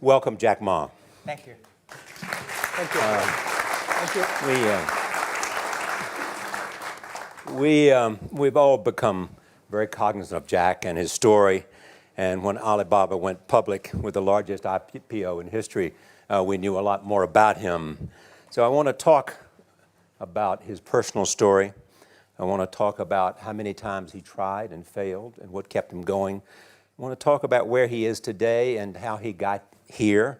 welcome Jack Ma. Thank you. Thank you. Thank you. We've all become very cognizant of Jack and his story. And when Alibaba went public with the largest IPO in history, we knew a lot more about him. So I want to talk about his personal story. I want to talk about how many times he tried and failed and what kept him going. I want to talk about where he is today and how he got here,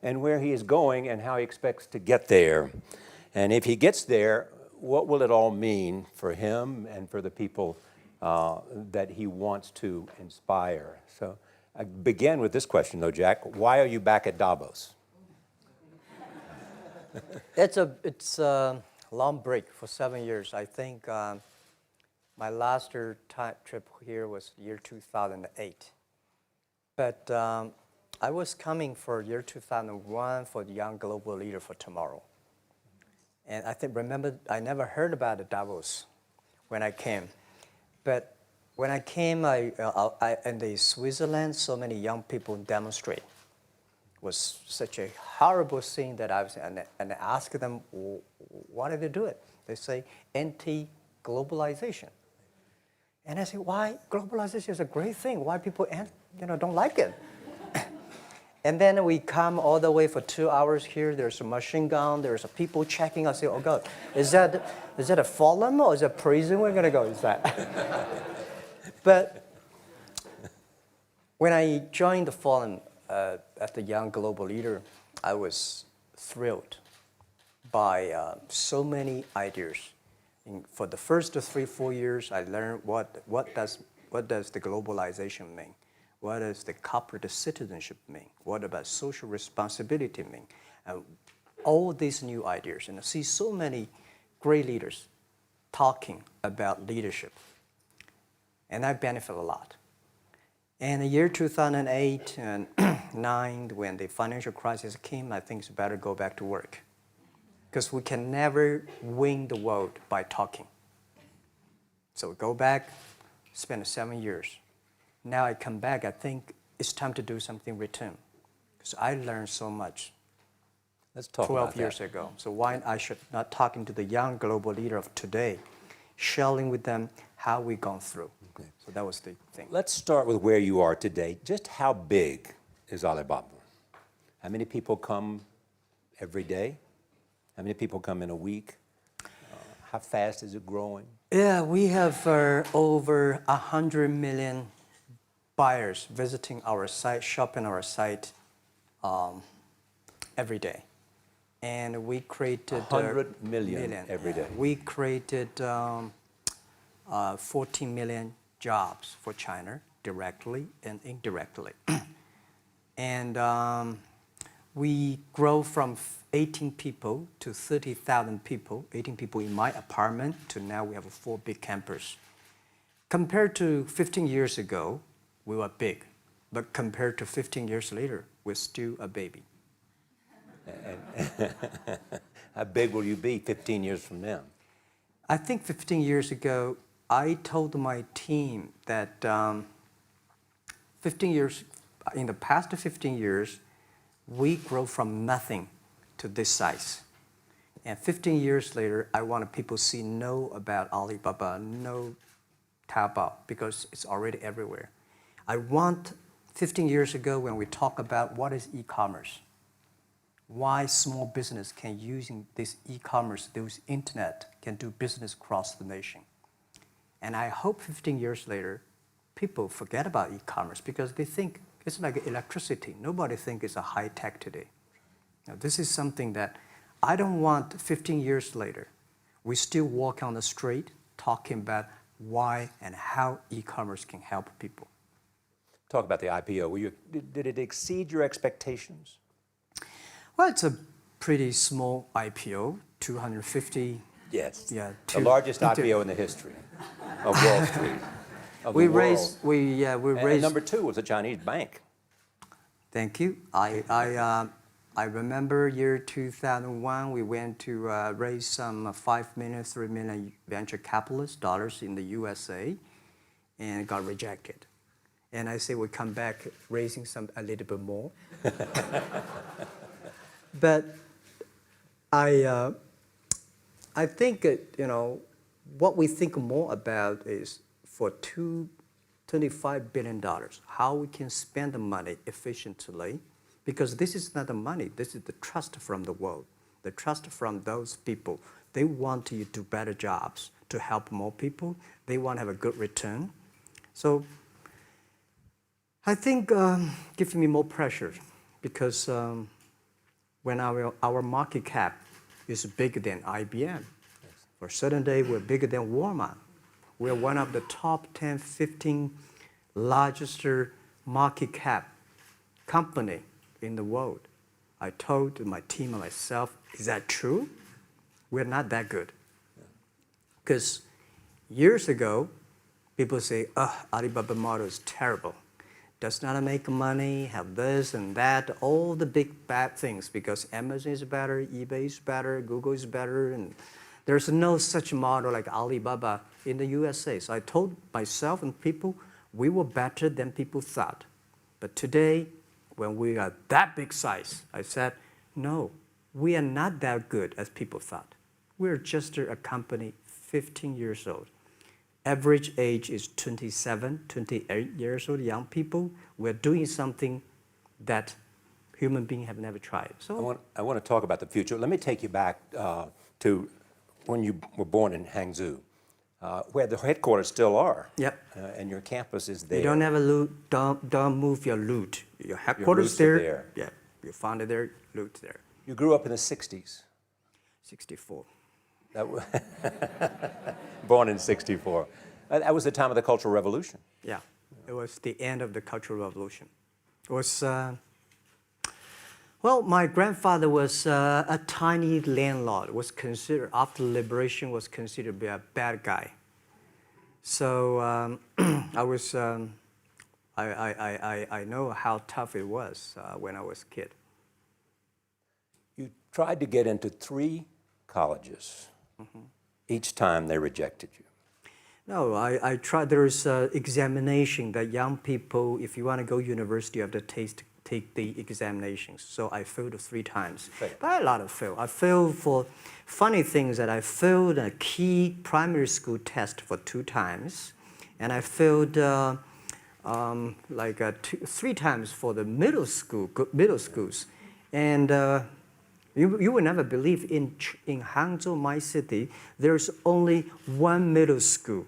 and where he is going and how he expects to get there. And if he gets there, what will it all mean for him and for the people that he wants to inspire? So I begin with this question, though, Jack. Why are you back at Davos? It's a long break for 7 years. I think my last trip here was year 2008. But I was coming for year 2001 for the Young Global Leader for Tomorrow. And remember, I never heard about the Davos when I came. But when I came, in the Switzerland, so many young people demonstrate. It was such a horrible scene that and I asked them, why did they do it? They say, anti-globalization. And I say, why? Globalization is a great thing. Why people don't like it? And then we come all the way for 2 hours here. There's a machine gun. There's a people checking. I say, oh God, is that a forum or is it a prison we're gonna go? Is that? But when I joined the forum as the Young Global Leader, I was thrilled by so many ideas. For the first 3-4 years, I learned what does the globalization mean? What does the corporate citizenship mean? What about social responsibility mean? All these new ideas, and I see so many great leaders talking about leadership, and I benefit a lot. And the year 2008 and 2009, when the financial crisis came, I think it's better go back to work, because we can never win the world by talking. So go back, spend 7 years. Now I come back, I think it's time to do something return, because I learned so much. Let's talk 12 years ago. So why I should not talking to the young global leader of today, sharing with them how we've gone through. Okay. So that was the thing. Let's start with where you are today. Just how big is Alibaba? How many people come every day? How many people come in a week? How fast is it growing? Yeah, we have over 100 million buyers visiting our site, shopping our site every day. And we created 100 million every day. We created 14 million jobs for China, directly and indirectly. And we grow from 18 people to 30,000 people, 18 people in my apartment, to now we have a 4 big campus. Compared to 15 years ago, we were big, but compared to 15 years later, we're still a baby. How big will you be 15 years from now? I think 15 years ago, I told my team that 15 years, in the past 15 years, we grow from nothing to this size. And 15 years later, I want people to know about Alibaba, know Taobao, because it's already everywhere. I want 15 years ago when we talk about what is e-commerce, why small business can using this e-commerce, this internet, can do business across the nation. And I hope 15 years later, people forget about e-commerce because they think it's like electricity. Nobody thinks it's a high tech today. Now, this is something that I don't want 15 years later, we still walk on the street talking about why and how e-commerce can help people. Talk about the IPO. Did it exceed your expectations? Well, it's a pretty small IPO, 250. Yes. Yeah. The largest IPO in the history of Wall Street. We raised. And number 2 was a Chinese bank. Thank you. I remember year 2001. We went to raise some 5 million, 3 million venture capitalist dollars in the USA, and got rejected. And I say we come back raising a little bit more. But I think, what we think more about is for $25 billion, how we can spend the money efficiently, because this is not the money, this is the trust from the world, the trust from those people. They want you to do better jobs to help more people. They want to have a good return. So I think gives me more pressure because when our market cap is bigger than IBM, for a certain day we're bigger than Walmart. We're one of the top 10, 15 largest market cap company in the world. I told my team and myself, is that true? We're not that good. Because years ago, people say, Alibaba model is terrible. Does not make money, have this and that, all the big bad things, because Amazon is better, eBay is better, Google is better, and there's no such model like Alibaba in the USA. So I told myself and people, we were better than people thought. But today, when we are that big size, I said, no, we are not that good as people thought. We're just a company 15 years old. Average age is 27, 28 years old, young people. We're doing something that human beings have never tried. So I want to talk about the future. Let me take you back to when you were born in Hangzhou, where the headquarters still are. Yep. And your campus is there. You don't have a loot, don't move your loot. Your headquarters Your roots are there. Yeah, you found it there, loot there. You grew up in the 60s. 64. Born in 64. That was the time of the Cultural Revolution. Yeah, it was the end of the Cultural Revolution. It was, well, my grandfather was a tiny landlord, was considered, after liberation, was considered to be a bad guy. So I know how tough it was when I was a kid. You tried to get into 3 colleges. Mm-hmm. Each time they rejected you. No, I tried. There is an examination that young people, if you want to go to university, you have to take the examinations. So I failed 3 times. Right. But a lot of fail. I failed for funny things that I failed a key primary school test for 2 times. And I failed 3 times for the middle schools. And you will never believe in Hangzhou, my city, there's only 1 middle school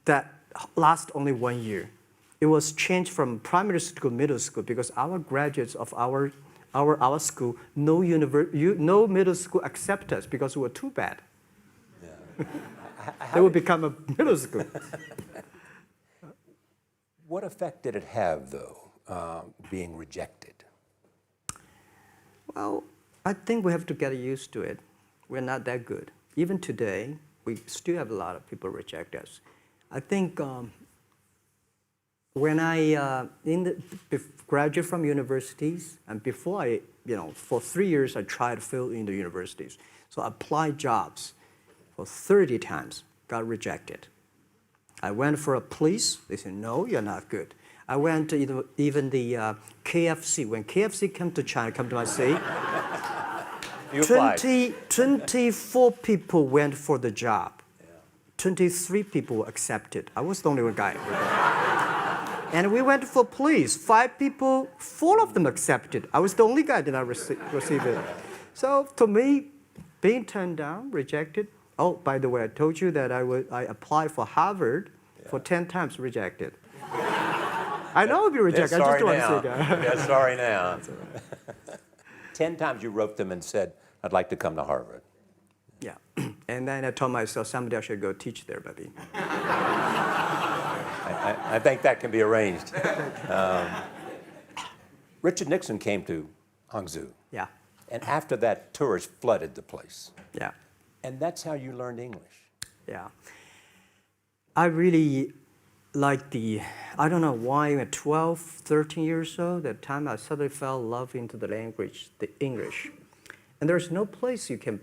that lasts only 1 year. It was changed from primary school to middle school because our graduates of our school, no middle school accept us because we were too bad. Yeah. They would become a middle school. What effect did it have, though, being rejected? Well, I think we have to get used to it. We're not that good. Even today, we still have a lot of people reject us. I think when I graduated from universities, and before I, for 3 years, I tried to fill in the universities. So I applied jobs for 30 times, got rejected. I went for a police, they said, no, you're not good. I went to even the KFC. When KFC came to China, come to my city, 24 people went for the job. 23 people were accepted. I was the only one guy. And we went for police. 5 people, 4 of them accepted. I was the only guy that I received it. So to me, being turned down, rejected. Oh, by the way, I told you that I applied for Harvard for 10 times, rejected. I know I'll be rejected. I just don't want to say that. They're sorry now. 10 times you wrote them and said, I'd like to come to Harvard. Yeah. And then I told myself, someday I should go teach there, baby. I think that can be arranged. Richard Nixon came to Hangzhou. Yeah. And after that, tourists flooded the place. Yeah. And that's how you learned English. Yeah. I really like I don't know why, at 12, 13 years old, that time I suddenly fell in love into the language, the English. And there's no place you can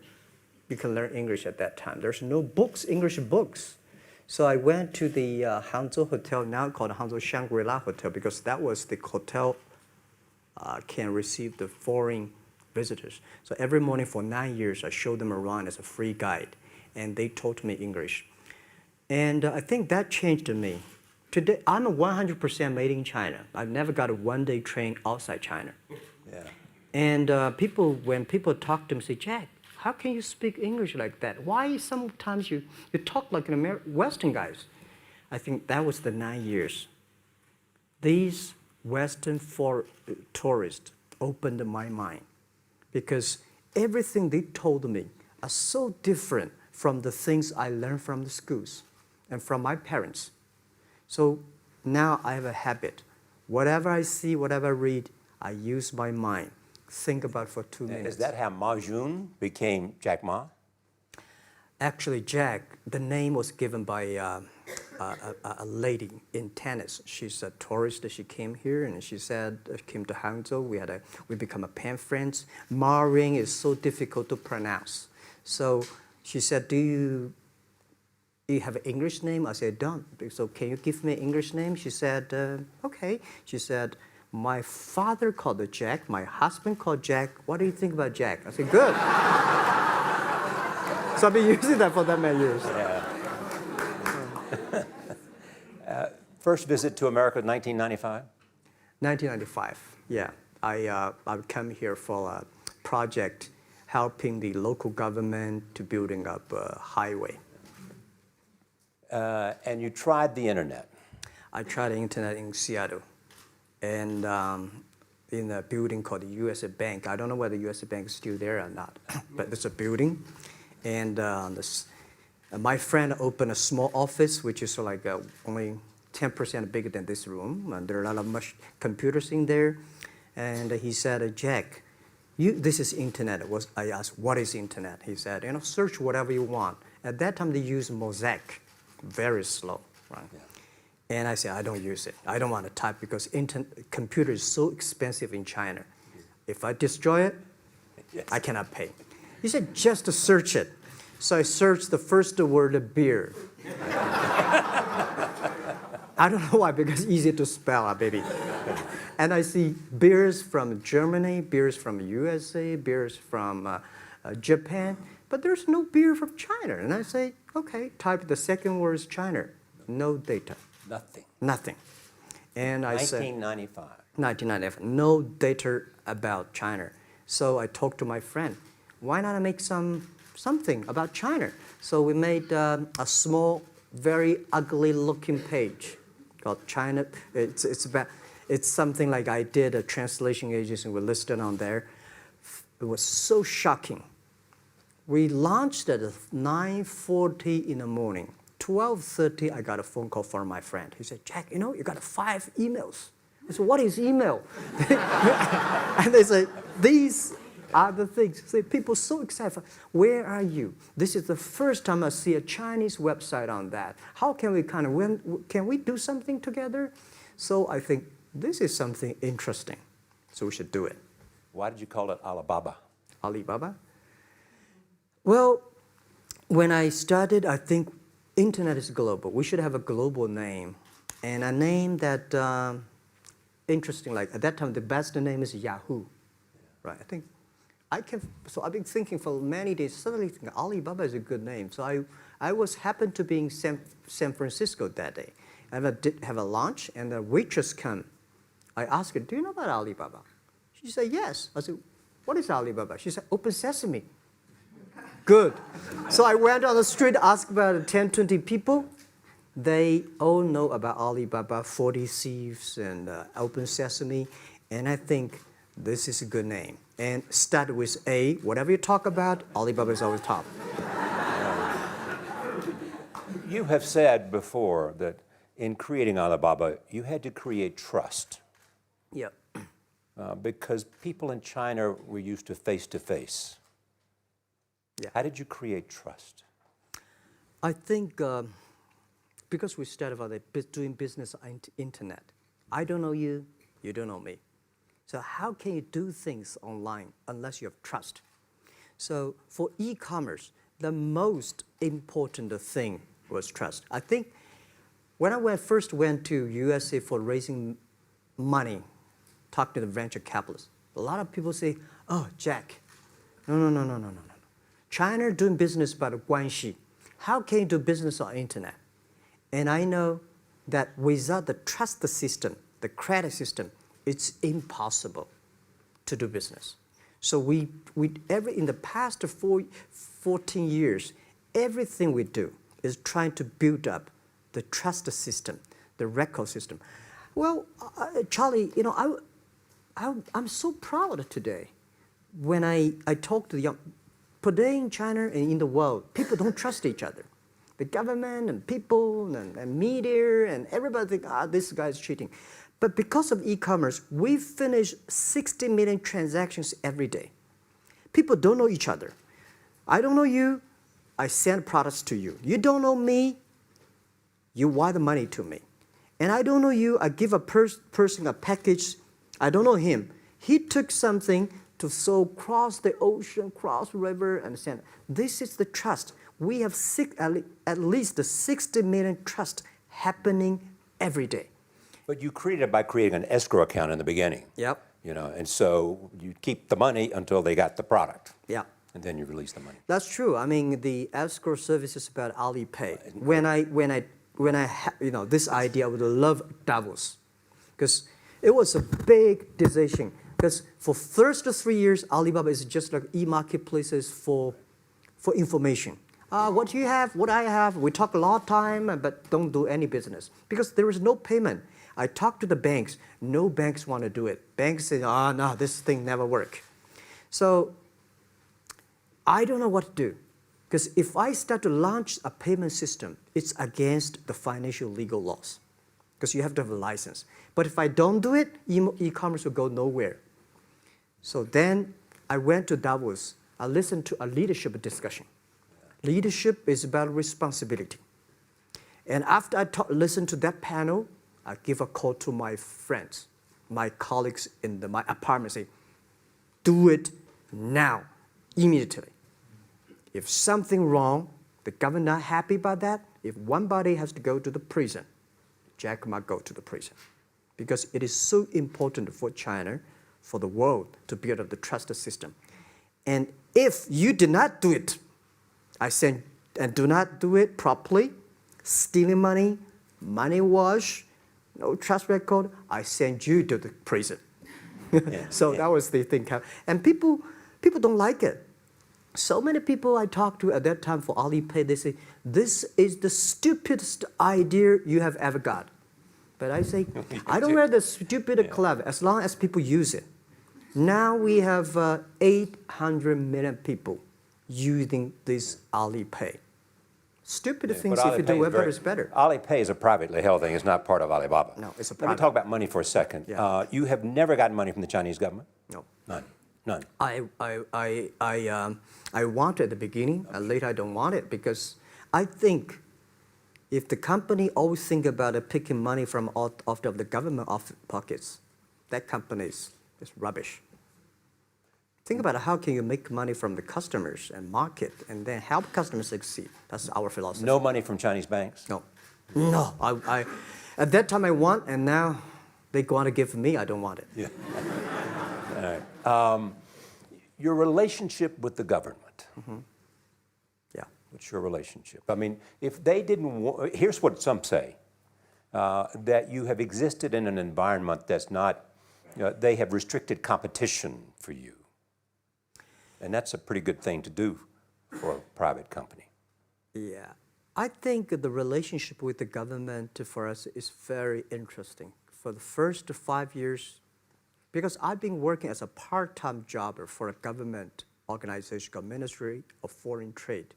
learn English at that time. There's no books, English books. So I went to the Hangzhou Hotel, now called Hangzhou Shangri-La Hotel, because that was the hotel can receive the foreign visitors. So every morning for 9 years, I showed them around as a free guide, and they taught me English. And I think that changed me. Today, I'm 100% made in China. I've never got a one-day train outside China. Yeah. And when people talk to me, say, Jack, how can you speak English like that? Why sometimes you talk like an Western guys? I think that was the 9 years. These Western tourists opened my mind because everything they told me are so different from the things I learned from the schools and from my parents. So now I have a habit. Whatever I see, whatever I read, I use my mind. Think about for 2 minutes. Is that how Ma Jun became Jack Ma? Actually, Jack, the name was given by a lady in tennis. She's a tourist. She came here and she said, came to Hangzhou. We become a pen friends. Ma Ring is so difficult to pronounce. So she said, do you have an English name? I said, don't. So can you give me an English name? She said, okay. She said, my father called it Jack. My husband called Jack. What do you think about Jack? I said, good. So I've been using that for that many years. Yeah. First visit to America, 1995? 1995, yeah. I would come here for a project helping the local government to building up a highway. And you tried the internet. I tried the internet in Seattle. And in a building called the U.S. Bank. I don't know whether the U.S. Bank is still there or not, but it's a building. And my friend opened a small office, which is like only 10% bigger than this room. And there are a lot of computers in there. And he said, Jack, this is internet. I asked, what is internet? He said, search whatever you want. At that time, they used Mosaic, very slow, right? Yeah. And I said, I don't use it. I don't want to type because computer is so expensive in China. If I destroy it, yes, I cannot pay. He said, just to search it. So I searched the first word, beer. I don't know why, because it's easy to spell, baby. And I see beers from Germany, beers from USA, beers from Japan, but there's no beer from China. And I say, okay, type the second word is China. No data. Nothing. Nothing. And I said, 1995. 1995, no data about China. So I talked to my friend, why not make something about China? So we made a small, very ugly looking page called China. It's something like I did a translation agency, we listed on there. It was so shocking. We launched at 9:40 in the morning. 12:30, I got a phone call from my friend. He said, Jack, you got 5 emails. I said, what is email? And they say, these are the things. So people so excited. Where are you? This is the first time I see a Chinese website on that. How can we can we do something together? So I think this is something interesting. So we should do it. Why did you call it Alibaba? Alibaba? Well, when I started, I think internet is global. We should have a global name. And a name that, interesting, like at that time, the best name is Yahoo. Right? So I've been thinking for many days, suddenly think Alibaba is a good name. So I happened to be in San Francisco that day. I did have a lunch, and the waitress came. I asked her, do you know about Alibaba? She said, yes. I said, what is Alibaba? She said, Open Sesame. Good. So I went on the street, asked about 10, 20 people. They all know about Alibaba, 40 Thieves, and Open Sesame. And I think this is a good name. And start with A. Whatever you talk about, Alibaba is always top. You have said before that in creating Alibaba, you had to create trust. Yep. Because people in China were used to face-to-face. Yeah. How did you create trust? I think because we started about doing business on internet. I don't know you, you don't know me. So how can you do things online unless you have trust? So for e-commerce, the most important thing was trust. I think when I first went to USA for raising money, talk to the venture capitalists, a lot of people say, oh, Jack, no. China doing business by the guanxi. How can you do business on internet? And I know that without the trust system, the credit system, it's impossible to do business. So in the past 14 years, everything we do is trying to build up the trust system, the record system. Well, Charlie, I'm so proud today when I talk to the young. Today in China and in the world, people don't trust each other. The government and people and media and everybody think, this guy's cheating. But because of e-commerce, we finish 60 million transactions every day. People don't know each other. I don't know you, I send products to you. You don't know me, you wire the money to me. And I don't know you, I give a person a package, I don't know him. He took something to cross the ocean, cross the river, and send. This is the trust. We have at least 60 million trust happening every day. But you created it by creating an escrow account in the beginning. Yep. And so you keep the money until they got the product. Yeah. And then you release the money. That's true. I mean, the escrow service is about Alipay. When I had, this idea, I would love Davos, because it was a big decision. Because for first 3 years, Alibaba is just like e-marketplaces for information. What do you have? What I have? We talk a lot of time, but don't do any business because there is no payment. I talk to the banks. No banks want to do it. Banks say, no, this thing never work. So I don't know what to do. Because if I start to launch a payment system, it's against the financial legal laws. Because you have to have a license. But if I don't do it, e-commerce will go nowhere. So then I went to Davos. I listened to a leadership discussion. Leadership is about responsibility. And after I listened to that panel, I give a call to my friends, my colleagues in my apartment, say, do it now, immediately. If something wrong, the government not happy about that, if one body has to go to the prison, Jack might go to the prison. Because it is so important for China, for the world, to build up the trust system. And if you did not do it, I said, and do not do it properly, stealing money, money wash, no trust record, I send you to the prison. So that was the thing. And people don't like it. So many people I talked to at that time for Alipay, they say, this is the stupidest idea you have ever got. But I say, I don't wear the stupid clever as long as people use it. Now we have 800 million people using this Alipay. Stupid things, if you do whatever is better. Alipay is a privately held thing. It's not part of Alibaba. No, it's a private. Let me private. talk about money for a second. Yeah. You have never gotten money from the Chinese government? No. None. I want it at the beginning, and later I don't want it because I think if the company always think about picking money from out of the government pockets, that company is rubbish. Think about how can you make money from the customers and market and then help customers succeed. That's our philosophy. No money from Chinese banks? No. No. I at that time I want, and now they want to give me, I don't want it. Yeah. All right. Your relationship with the government. Mm-hmm. Yeah. What's your relationship? I mean, if they didn't, here's what some say, that you have existed in an environment that's not, they have restricted competition for you. And that's a pretty good thing to do for a private company. Yeah. I think the relationship with the government for us is very interesting. For the first 5 years, because I've been working as a part-time jobber for a government organization called Ministry of Foreign Trade,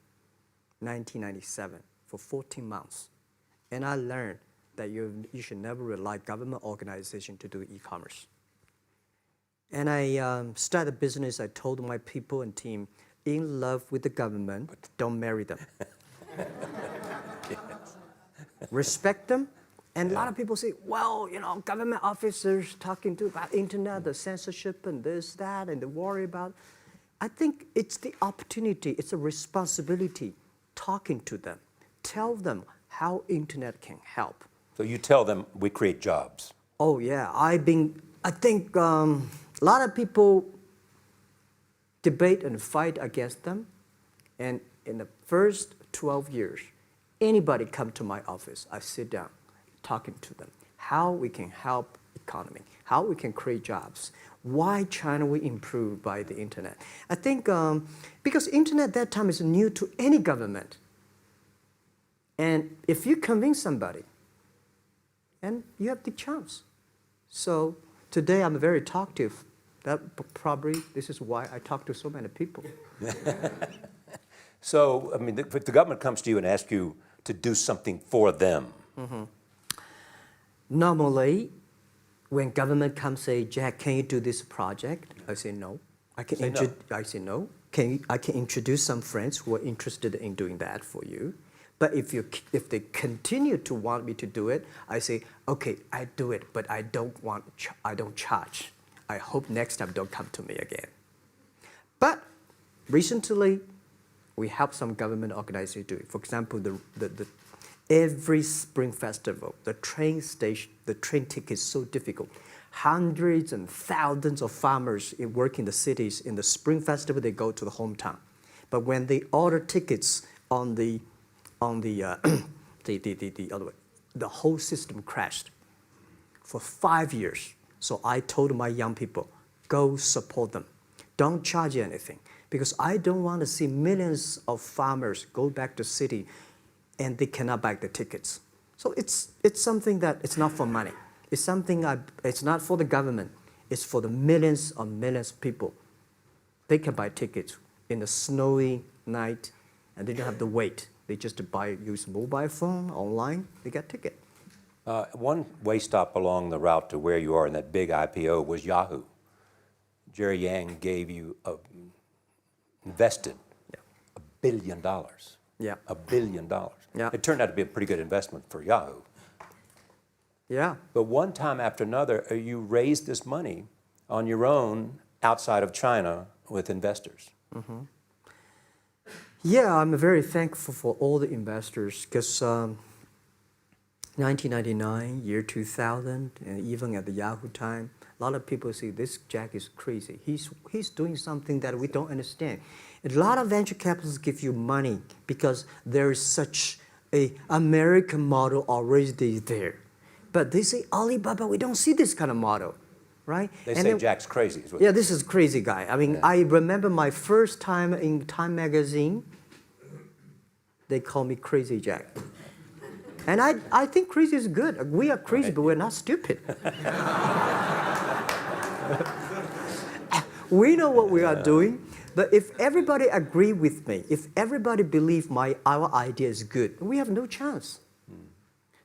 1997, for 14 months. And I learned that you should never rely on government organization to do e-commerce. And I started a business. I told my people and team, in love with the government, but don't marry them. Yes. Respect them. And a lot of people say, well, government officers talking about internet, the censorship and this, that, and they worry about. I think it's the opportunity, it's a responsibility talking to them, tell them how internet can help. So you tell them we create jobs. Oh yeah, I think a lot of people debate and fight against them. And in the first 12 years, anybody come to my office, I sit down talking to them, how we can help economy, how we can create jobs, why China will improve by the internet. I think because internet that time is new to any government. And if you convince somebody, and you have the chance. So today I'm very talkative. That probably this is why I talk to so many people. So, I mean, if the government comes to you and asks you to do something for them. Normally, when government comes say, Jack, can you do this project? I say no. I say no. I can introduce some friends who are interested in doing that for you. But if they continue to want me to do it, I say, okay, I do it, but I don't charge. I hope next time don't come to me again. But recently, we help some government organizations do it. For example, every Spring Festival, the train ticket is so difficult. Hundreds and thousands of farmers work in the cities. In the Spring Festival, they go to the hometown. But when they order tickets on the other way, the whole system crashed for 5 years. So I told my young people, go support them. Don't charge anything. Because I don't want to see millions of farmers go back to city and they cannot buy the tickets. So it's something that it's not for money. It's something it's not for the government. It's for the millions of people. They can buy tickets in the snowy night and they don't have to wait. They just use mobile phone, online, they get ticket. One way stop along the route to where you are in that big IPO was Yahoo. Jerry Yang gave you invested $1 billion. Yeah. $1 billion. Yeah. It turned out to be a pretty good investment for Yahoo. Yeah. But one time after another, you raised this money on your own outside of China with investors. Yeah, I'm very thankful for all the investors because 1999, year 2000, and even at the Yahoo time, a lot of people say this Jack is crazy. He's doing something that we don't understand. A lot of venture capitalists give you money because there is such a American model already there. But they say, Alibaba, we don't see this kind of model, right? They say Jack's crazy. Is what yeah, this is crazy guy. I mean, Yeah. I remember my first time in Time magazine, they call me Crazy Jack. And I think crazy is good. We are crazy, but we're not stupid. We know what we are doing, but if everybody agree with me, if everybody believe our idea is good, we have no chance.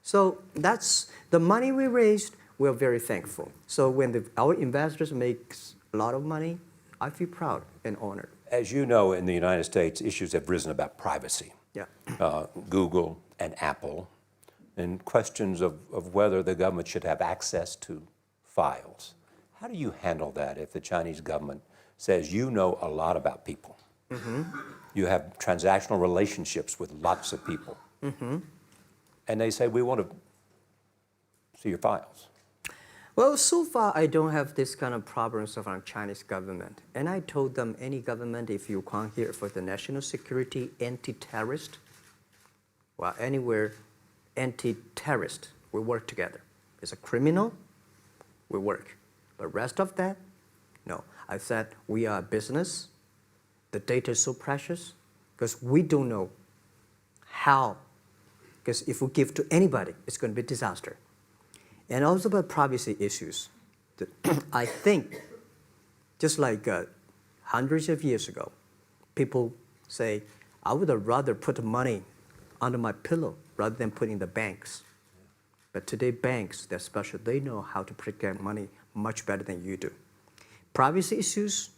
So that's the money we raised. We're very thankful. So when our investors make a lot of money, I feel proud and honored. As you know, in the United States, issues have risen about privacy. Yeah. Google and Apple, and questions of whether the government should have access to files. How do you handle that if the Chinese government says you know a lot about people? You have transactional relationships with lots of people. And they say, we want to see your files. Well, so far I don't have this kind of problems from Chinese government. And I told them, any government, if you come here for the national security, anti-terrorist, well, anywhere, anti-terrorist, we work together. It's a criminal, we work. But rest of that, no. I said, we are a business. The data is so precious because we don't know how. Because if we give to anybody, it's going to be a disaster. And also about privacy issues. I think, just like hundreds of years ago, people say, I would rather put money under my pillow rather than put in the banks. But today, banks, they're special. They know how to protect money much better than you do. Privacy issues,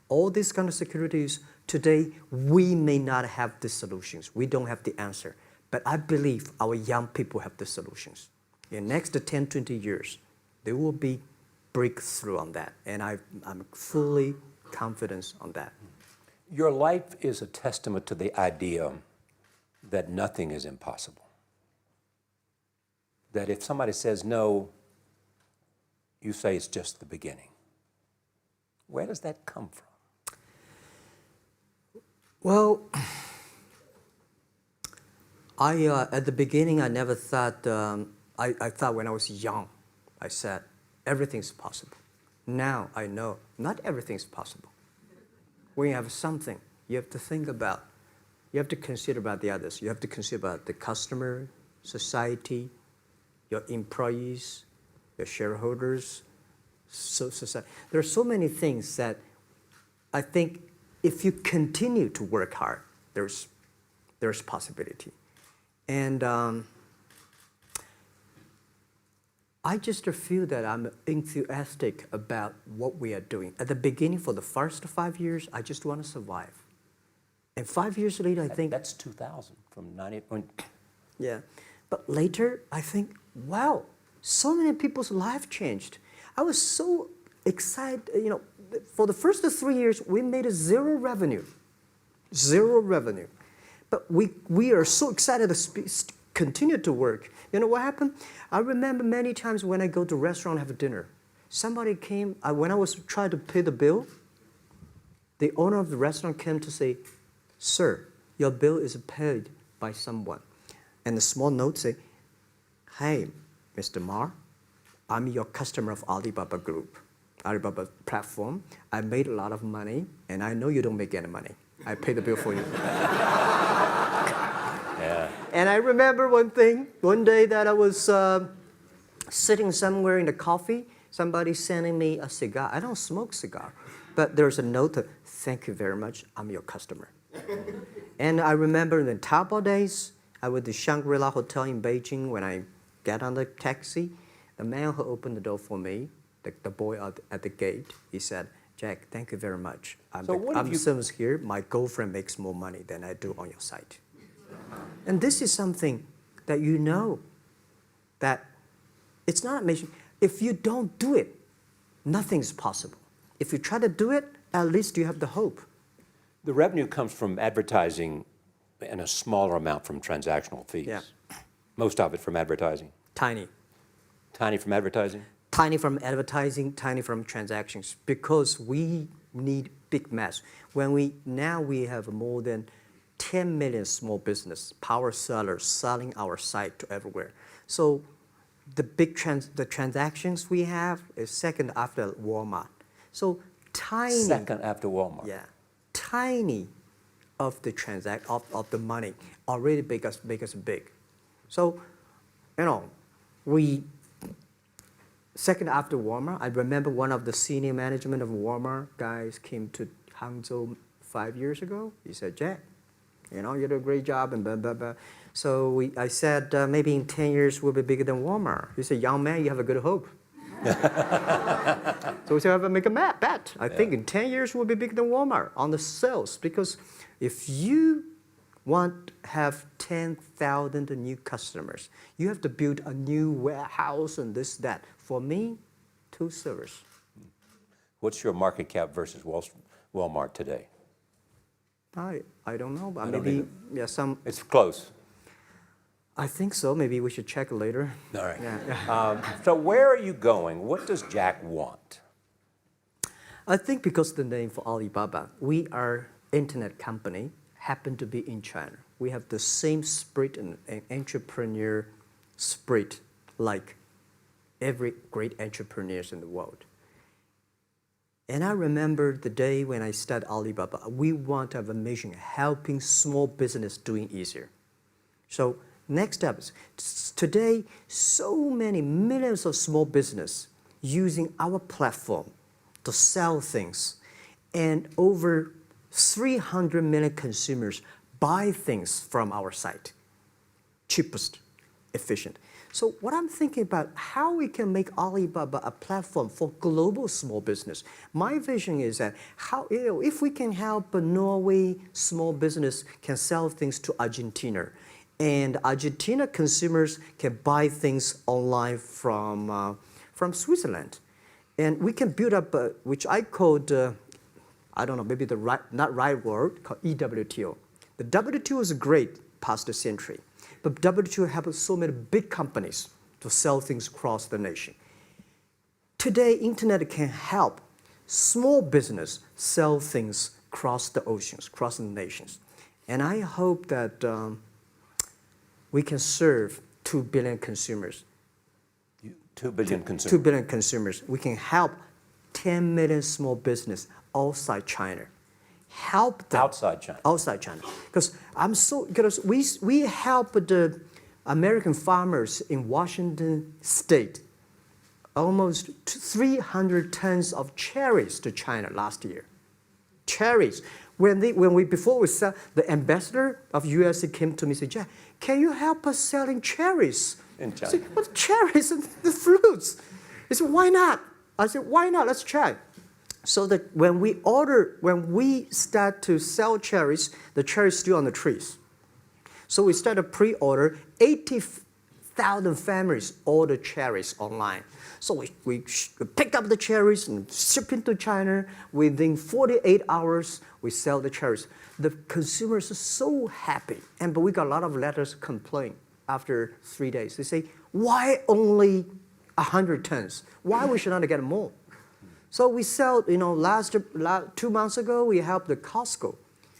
all these kind of securities, today, we may not have the solutions. We don't have the answer. But I believe our young people have the solutions. In the next 10, 20 years, there will be breakthrough on that. And I'm fully confident on that. Your life is a testament to the idea that nothing is impossible. That if somebody says no, you say it's just the beginning. Where does that come from? Well, at the beginning, I never thought, I thought when I was young, I said, everything's possible. Now I know not everything's possible. When you have something, you have to think about, you have to consider about the others. You have to consider about the customer, society, your employees, your shareholders, society. There are so many things that I think if you continue to work hard, there's possibility. And I just feel that I'm enthusiastic about what we are doing. At the beginning, for the first 5 years, I just want to survive. And 5 years later, I think... That's 2000, from 98. Yeah. But later, I think, wow, so many people's life changed. I was so excited, you know, for the first 3 years, we made zero revenue. Zero revenue. But we are so excited to continue to work. You know what happened? I remember many times when I go to a restaurant and have dinner, somebody came, when I was trying to pay the bill, the owner of the restaurant came to say, "Sir, your bill is paid by someone." And the small note say, "Hey, Mr. Ma, I'm your customer of Alibaba Group, Alibaba platform. I made a lot of money, and I know you don't make any money. I pay the bill for you." Yeah. And I remember one day that I was sitting somewhere in the coffee, somebody sending me a cigar. I don't smoke cigar, but there's a note, "Thank you very much, I'm your customer." And I remember in the Taobao days, I was at the Shangri-La Hotel in Beijing. When I get on the taxi, the man who opened the door for me, the boy at the gate, he said, "Jack, thank you very much. I'm the service here. My girlfriend makes more money than I do on your site." And this is something that you know that it's not amazing. If you don't do it, nothing's possible. If you try to do it, at least you have the hope. The revenue comes from advertising and a smaller amount from transactional fees. Yeah. Most of it from advertising. Tiny. Tiny from advertising? Tiny from advertising, tiny from transactions, because we need big mass. Now we have more than 10 million small business power sellers selling our site to everywhere. So the transactions we have is second after Walmart. So tiny. Second after Walmart. Yeah, tiny of the of the money already make us big. So, you know, second after Walmart. I remember one of the senior management of Walmart guys came to Hangzhou 5 years ago. He said, "Jack, you know, you do a great job," and blah, blah, blah. So I said, "Maybe in 10 years we'll be bigger than Walmart." He said, "Young man, you have a good hope." So we said, "I make a bet. I think in 10 years we'll be bigger than Walmart on the sales." Because if you want to have 10,000 new customers, you have to build a new warehouse and this, that. For me, 2 servers. What's your market cap versus Walmart today? I don't know, but I don't maybe either. some. It's close. I think so. Maybe we should check later. All right. Yeah. So where are you going? What does Jack want? I think because the name for Alibaba, we are internet company, happen to be in China. We have the same spirit and entrepreneur spirit like every great entrepreneurs in the world. And I remember the day when I started Alibaba, we want to have a mission helping small business doing easier. So next step is today, so many millions of small business using our platform to sell things, and over 300 million consumers buy things from our site. Cheapest, efficient. So what I'm thinking about, how we can make Alibaba a platform for global small business. My vision is that if we can help a Norway small business can sell things to Argentina, and Argentina consumers can buy things online from Switzerland. And we can build up, which I called, I don't know, maybe not right word, called EWTO. The WTO is great, past century. But WTO helps so many big companies to sell things across the nation. Today, internet can help small business sell things across the oceans, across the nations. And I hope that we can serve 2 billion consumers. 2 billion consumers. 2 billion consumers. We can help 10 million small business outside China. Help them. Outside China. Outside China. Because we help the American farmers in Washington State almost 300 tons of cherries to China last year. Cherries. Before we sell, the ambassador of USA came to me and said, Jack, can you help us selling cherries? In China. I said, what cherries and the fruits? He said, why not? I said, why not? Let's try. So that when we start to sell cherries, the cherries still on the trees. So we start a pre-order, 80,000 families order cherries online. So we pick up the cherries and ship into China. Within 48 hours, we sell the cherries. The consumers are so happy. But we got a lot of letters complaint after 3 days. They say, why only 100 tons? Why we should not get more? So we sell, 2 months ago, we helped the Costco.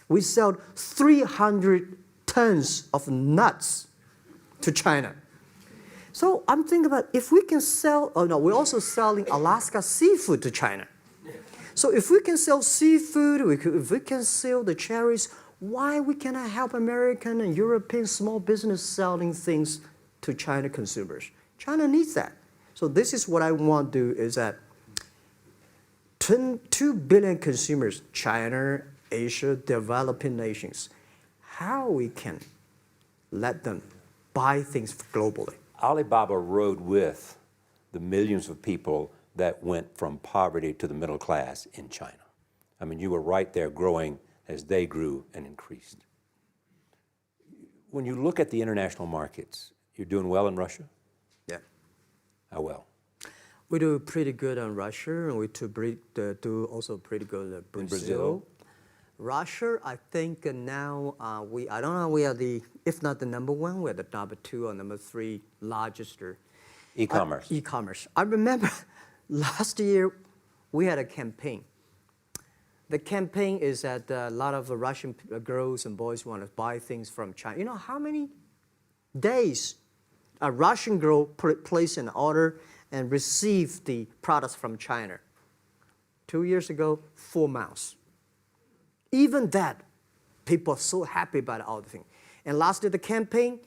We sold 300 tons of nuts to China. So I'm thinking about if we can sell, we're also selling Alaska seafood to China. So if we can sell seafood, if we can sell the cherries, why we cannot help American and European small business selling things to China consumers? China needs that. So this is what I want to do is that 2 billion consumers, China, Asia, developing nations, how we can let them buy things globally. Alibaba rode with the millions of people that went from poverty to the middle class in China. I mean, you were right there growing as they grew and increased. When you look at the international markets, you're doing well in Russia? Yeah. How well? We do pretty good in Russia, and we do also pretty good in Brazil. In Brazil? Russia, I think now I don't know, we are if not the number 1, we're the number 2 or number 3 largest. E-commerce. E-commerce. I remember last year we had a campaign. The campaign is that a lot of Russian girls and boys want to buy things from China. You know how many days a Russian girl placed an order and received the products from China? 2 years ago, 4 months. Even that, people are so happy about all the thing. And last year, the campaign,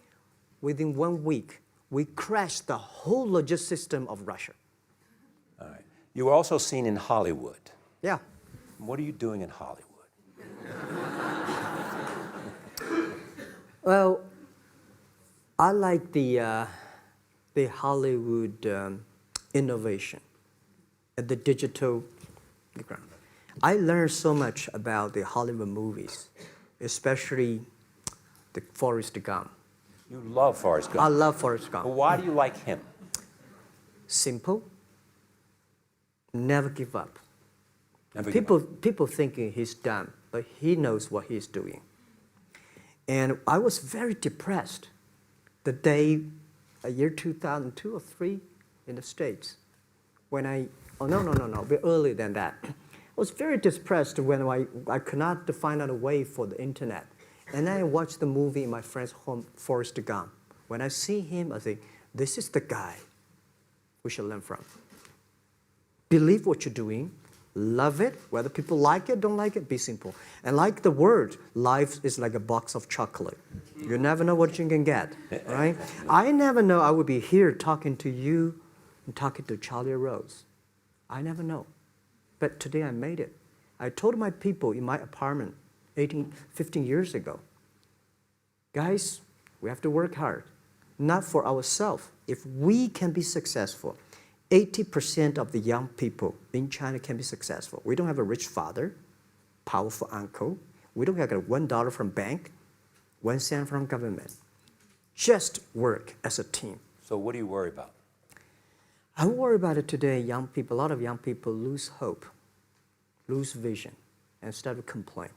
within 1 week, we crashed the whole logistics system of Russia. All right. You were also seen in Hollywood. Yeah. What are you doing in Hollywood? Well, I like the Hollywood innovation at the digital background. I learned so much about the Hollywood movies, especially the Forrest Gump. You love Forrest Gump. I love Forrest Gump. Well, why do you like him? Simple. Never give up. Never give up. People thinking he's dumb, but he knows what he's doing. And I was very depressed the day, year 2002 or 3 in the States, when a bit earlier than that. I was very depressed when I could not find out a way for the internet. And then I watched the movie in my friend's home, Forrest Gump. When I see him, I think, this is the guy we should learn from. Believe what you're doing, love it, whether people like it, don't like it, be simple. And like the word, life is like a box of chocolate. You never know what you can get, right? I never know I would be here talking to you and talking to Charlie Rose. I never know. But today I made it. I told my people in my apartment 15 years ago, guys, we have to work hard, not for ourselves. If we can be successful, 80% of the young people in China can be successful. We don't have a rich father, powerful uncle. We don't have $1 from bank, 1 cent from government. Just work as a team. So what do you worry about? I worry about it today. Young people, a lot of young people lose hope, lose vision, and start to complain.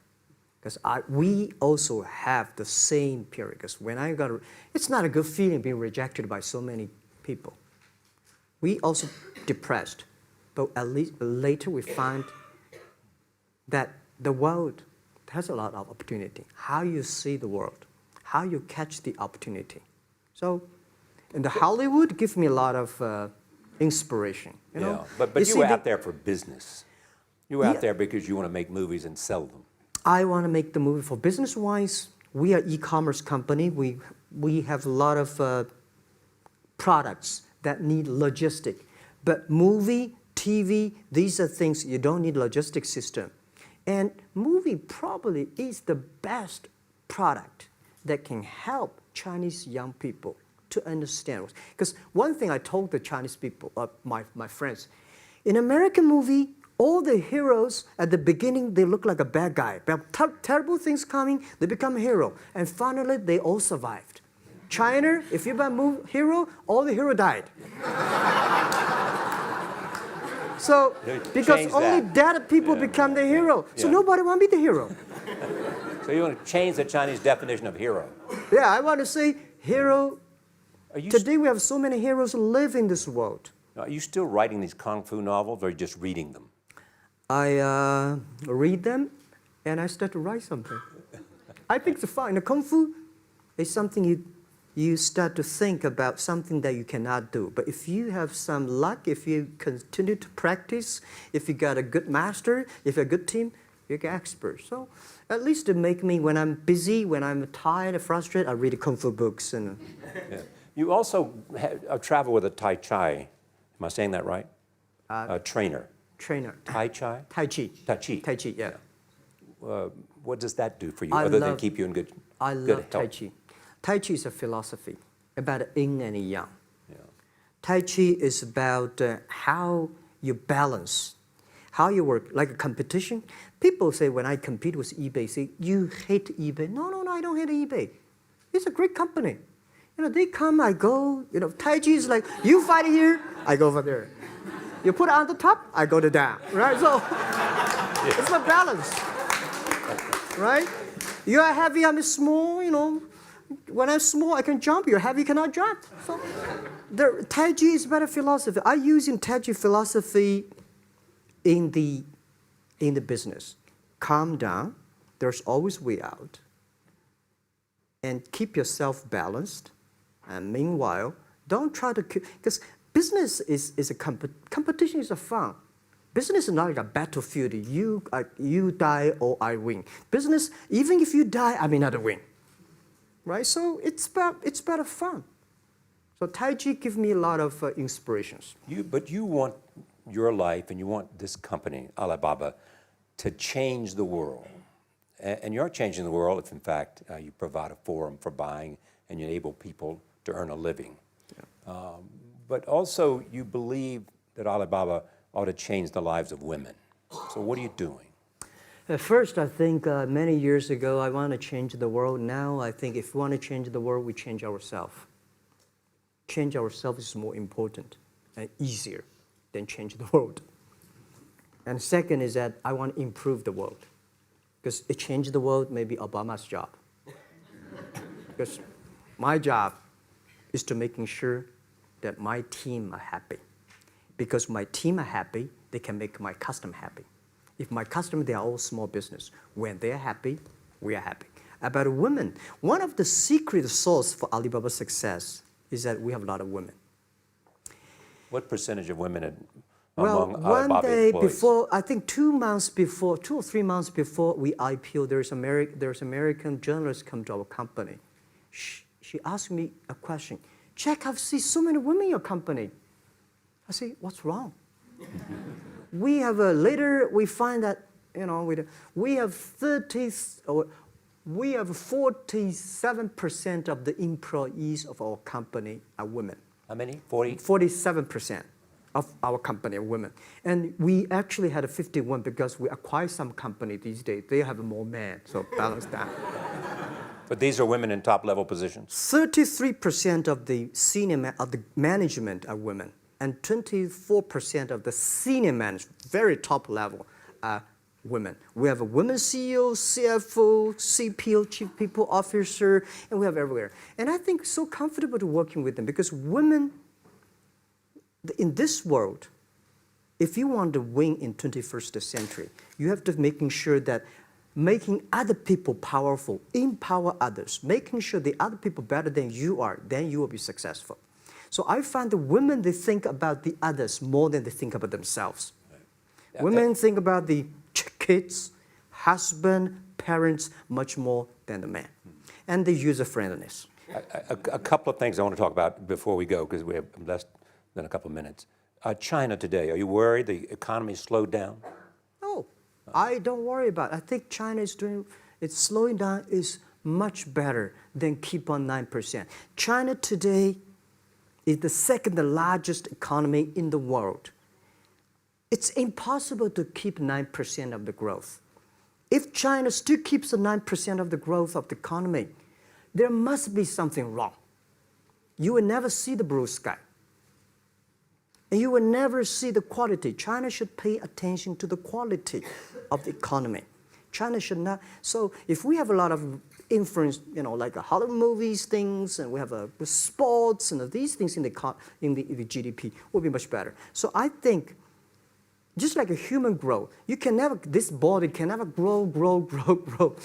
Because we also have the same period. Because when it's not a good feeling being rejected by so many people. We also depressed, but at least later we find that the world has a lot of opportunity. How you see the world, how you catch the opportunity. So, in the Hollywood gives me a lot of inspiration. You know? But you were out there for business. You were out there because you want to make movies and sell them. I want to make the movie for business-wise. We are e-commerce company. We have a lot of products that need logistic. But movie, TV, these are things you don't need logistic system. And movie probably is the best product that can help Chinese young people to understand. Because one thing I told the Chinese people, my friends, in American movie, all the heroes at the beginning, they look like a bad guy. Terrible things coming, they become a hero. And finally, they all survived. China, if you become hero, all the hero died. So, because only dead people become the hero. So nobody want to be the hero. So you want to change the Chinese definition of hero? Yeah, I want to say hero. Today we have so many heroes live in this world. Are you still writing these kung fu novels or are you just reading them? I read them and I start to write something. I think it's fun. The kung fu is something you start to think about something that you cannot do. But if you have some luck, if you continue to practice, if you got a good master, if you're a good team, you get expert. So at least to make me, when I'm busy, when I'm tired or frustrated, I read kung fu books. And You also travel with a Tai Chi. Am I saying that right? Trainer. Tai Chi? Tai Chi. Tai Chi. Tai Chi, yeah. What does that do for you other than keep you in good health? I love Tai Chi. Tai Chi is a philosophy about yin and yang. Yeah. Tai Chi is about how you balance, how you work, like a competition. People say when I compete with eBay, say, you hate eBay. No, I don't hate eBay. It's a great company. You know, they come, I go. You know, Tai Chi is like, you fight here, I go over there. You put it on the top, I go to down, right? So it's a balance, right? You are heavy, I'm small, you know. When I'm small, I can jump. You're heavy, you cannot jump. So the Tai Chi is better philosophy. I use in Tai Chi philosophy in the business. Calm down. There's always way out. And keep yourself balanced. And meanwhile, don't try to keep, because business is a competition is a fun. Business is not like a battlefield. You die or I win. Business, even if you die, I may not win. Right? So it's better fun. So Tai Chi gives me a lot of inspirations. But you want your life and you want this company, Alibaba, to change the world. And you're changing the world if, in fact, you provide a forum for buying and you enable people to earn a living. Yeah. But also, you believe that Alibaba ought to change the lives of women. So what are you doing? At first, I think many years ago, I want to change the world. Now, I think if we want to change the world, we change ourselves. Change ourselves is more important and easier than change the world. And second is that I want to improve the world. Because it changed the world, maybe Obama's job. Because my job is to making sure that my team are happy. Because my team are happy, they can make my customer happy. If my customer, they are all small business. When they're happy, we are happy. About women, one of the secret source for Alibaba's success is that we have a lot of women. What percentage of women one among Alibaba day employees? before, I think 2 or 3 months before we IPO, there's American journalist come to our company. She asked me a question. Jack, I've seen so many women in your company. I say, what's wrong? We have later we find that we have 47% of the employees of our company are women. How many? 40? 47% of our company are women. And we actually had a 51 because we acquired some company these days. They have more men, so balance that. But these are women in top-level positions? 33% of the of the management are women. And 24% of the senior management, very top level, are women. We have a women CEO, CFO, CPO, Chief People Officer, and we have everywhere. And I think so comfortable to working with them because women, in this world, if you want to win in 21st century, you have to making sure that making other people powerful, empower others, making sure the other people better than you are, then you will be successful. So I find the women, they think about the others more than they think about themselves. Right. Women think about the kids, husband, parents, much more than the man. And the user-friendliness. A couple of things I want to talk about before we go, because we have less than a couple of minutes. China today, are you worried the economy slowed down? No, I don't worry about it. I think China is doing, it's slowing down is much better than keep on 9%. China today is the second largest economy in the world. It's impossible to keep 9% of the growth. If China still keeps the 9% of the growth of the economy, there must be something wrong. You will never see the blue sky. And you will never see the quality. China should pay attention to the quality of the economy. China should not. So if we have a lot of influence, like Hollywood movies, things, and we have sports and these things in the GDP, will be much better. So I think, just like a human growth, this body can never grow.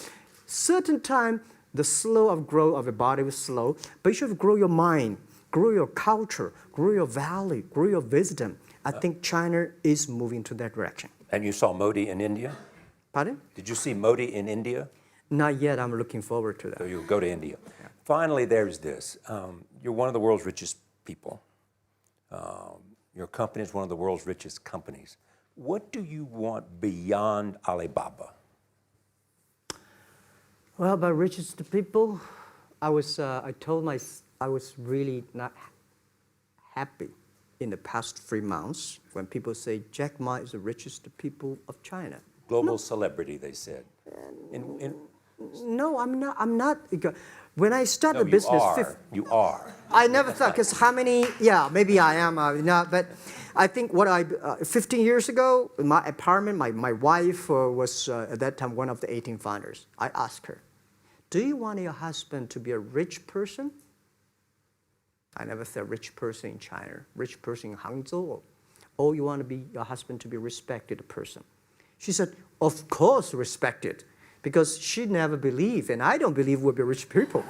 Certain time, the slow of growth of a body is slow, but you should grow your mind, grow your culture, grow your value, grow your wisdom. I think China is moving to that direction. And you saw Modi in India? Pardon? Did you see Modi in India? Not yet. I'm looking forward to that. So you'll go to India. Yeah. Finally, there's this. You're one of the world's richest people. Your company is one of the world's richest companies. What do you want beyond Alibaba? Well, about richest people, I was really not happy in the past 3 months when people say Jack Ma is the richest people of China. Global celebrity, they said. No, I'm not. When I started the business, you are. I never thought, because how many? Yeah, maybe I am. But I think 15 years ago, in my apartment, my wife was at that time one of the 18 founders. I asked her, "Do you want your husband to be a rich person?" I never said rich person in China, rich person in Hangzhou, or you want your husband to be a respected person. She said, "Of course, respected." Because she never believed, and I don't believe we'll be rich people.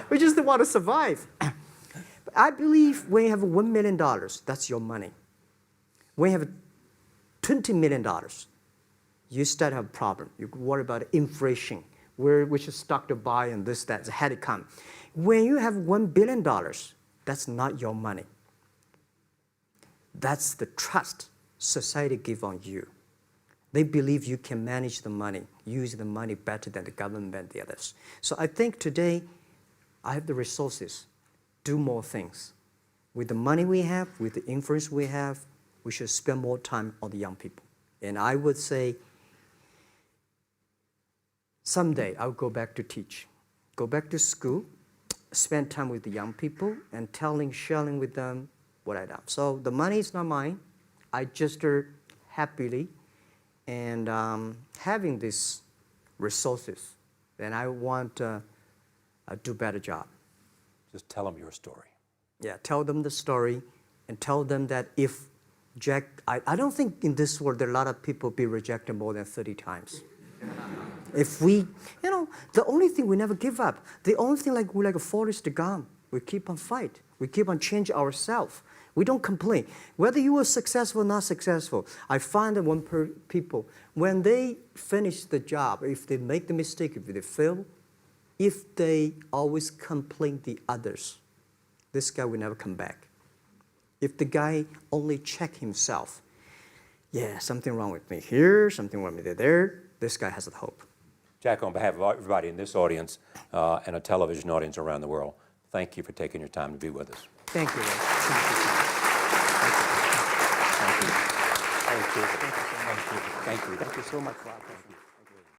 We just want to survive. But I believe when you have $1 million, that's your money. When you have $20 million, you start to have a problem. You worry about inflation, which stock to buy and this, that, had to come. When you have $1 billion, that's not your money. That's the trust society gives on you. They believe you can manage the money, use the money better than the government and the others. So I think today, I have the resources, do more things. With the money we have, with the influence we have, we should spend more time on the young people. And I would say, someday I'll go back to teach, go back to school, spend time with the young people, and sharing with them what I've done. So the money is not mine. I just happily and having these resources, then I want to do a better job. Just tell them your story. Yeah, tell them the story and tell them that if Jack, I don't think in this world there are a lot of people be rejected more than 30 times. If we, the only thing we never give up, the only thing we're like a Forrest Gump, we keep on fight. We keep on changing ourselves. We don't complain. Whether you were successful or not successful, I find that people, when they finish the job, if they make the mistake, if they fail, if they always complain the others, this guy will never come back. If the guy only check himself, yeah, something wrong with me here, something wrong with me there, this guy has a hope. Jack, on behalf of everybody in this audience and a television audience around the world, thank you for taking your time to be with us. Thank you. Thank you. Thank you. Thank you. Thank you. Thank you so much, Rob.